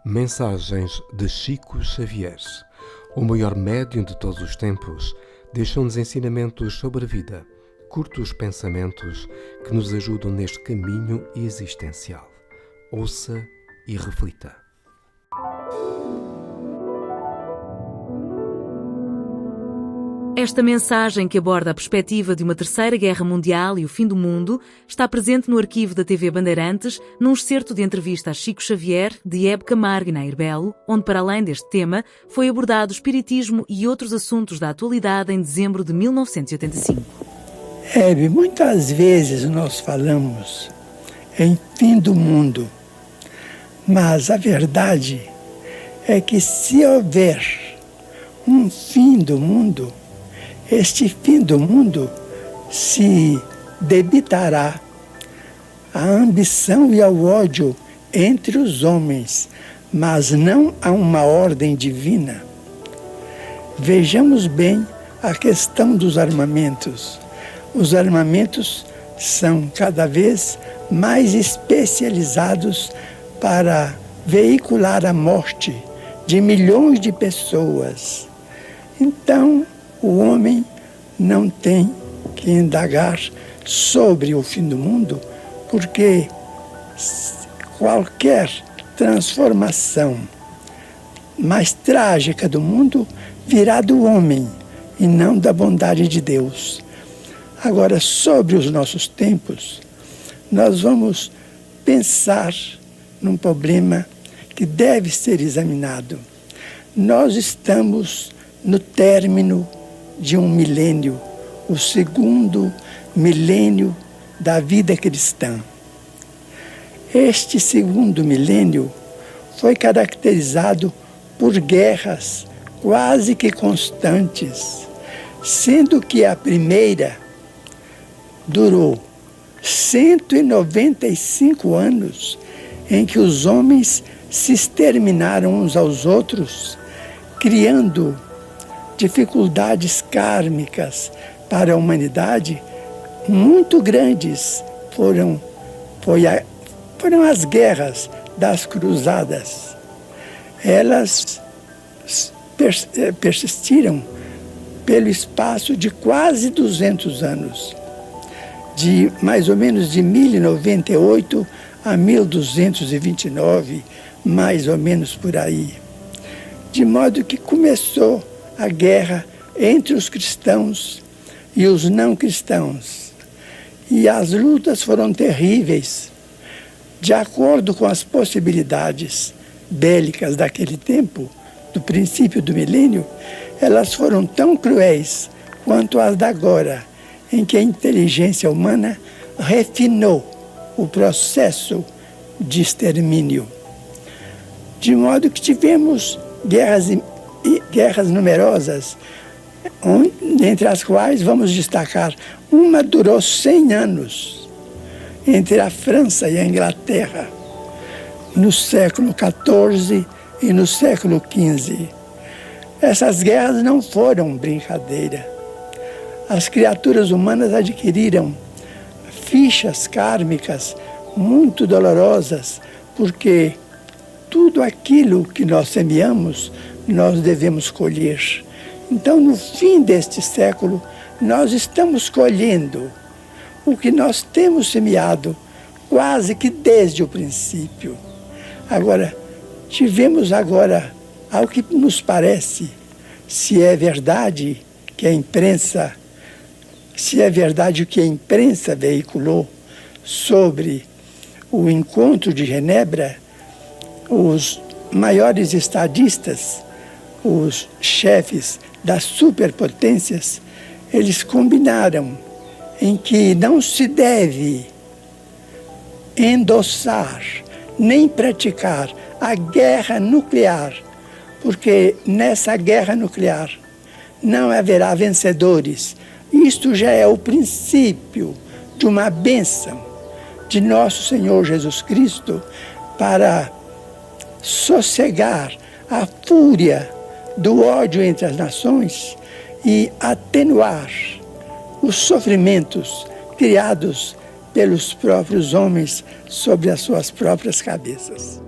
Mensagens de Chico Xavier, o maior médium de todos os tempos, deixou-nos ensinamentos sobre a vida, curtos pensamentos que nos ajudam neste caminho existencial. Ouça e reflita. Esta mensagem, que aborda a perspectiva de uma terceira guerra mundial e o fim do mundo, está presente no arquivo da TV Bandeirantes, num excerto de entrevista a Chico Xavier, de Hebe Camargo e Nair Belo, onde, para além deste tema, foi abordado o espiritismo e outros assuntos da atualidade em dezembro de 1985. Hebe, muitas vezes nós falamos em fim do mundo, mas a verdade é que se houver um fim do mundo, este fim do mundo se debitará à ambição e ao ódio entre os homens, mas não a uma ordem divina. Vejamos bem a questão dos armamentos. Os armamentos são cada vez mais especializados para veicular a morte de milhões de pessoas. Então, o homem não tem que indagar sobre o fim do mundo, porque qualquer transformação mais trágica do mundo virá do homem e não da bondade de Deus. Agora, sobre os nossos tempos, nós vamos pensar num problema que deve ser examinado. Nós estamos no término de um milênio, o segundo milênio da vida cristã. Este segundo milênio foi caracterizado por guerras quase que constantes, sendo que a primeira durou 195 anos, em que os homens se exterminaram uns aos outros, criando dificuldades kármicas para a humanidade muito grandes. Foram as guerras das cruzadas. Elas persistiram pelo espaço de quase 200 anos, de mais ou menos de 1098 a 1229, mais ou menos por aí. De modo que começou a guerra entre os cristãos e os não cristãos. E as lutas foram terríveis. De acordo com as possibilidades bélicas daquele tempo, do princípio do milênio, elas foram tão cruéis quanto as da agora, em que a inteligência humana refinou o processo de extermínio. De modo que tivemos guerras numerosas, entre as quais vamos destacar uma durou 100 anos, entre a França e a Inglaterra, no século XIV e no século XV. Essas guerras não foram brincadeira. As criaturas humanas adquiriram fichas kármicas muito dolorosas, porque tudo aquilo que nós semeamos, nós devemos colher. Então, no fim deste século, nós estamos colhendo o que nós temos semeado quase que desde o princípio. Agora, tivemos agora, ao que nos parece, se é verdade que a imprensa, se é verdade o que a imprensa veiculou sobre o encontro de Genebra, os maiores estadistas, os chefes das superpotências, eles combinaram em que não se deve endossar nem praticar a guerra nuclear, porque nessa guerra nuclear não haverá vencedores. Isto já é o princípio de uma bênção de nosso Senhor Jesus Cristo para sossegar a fúria do ódio entre as nações e atenuar os sofrimentos criados pelos próprios homens sobre as suas próprias cabeças.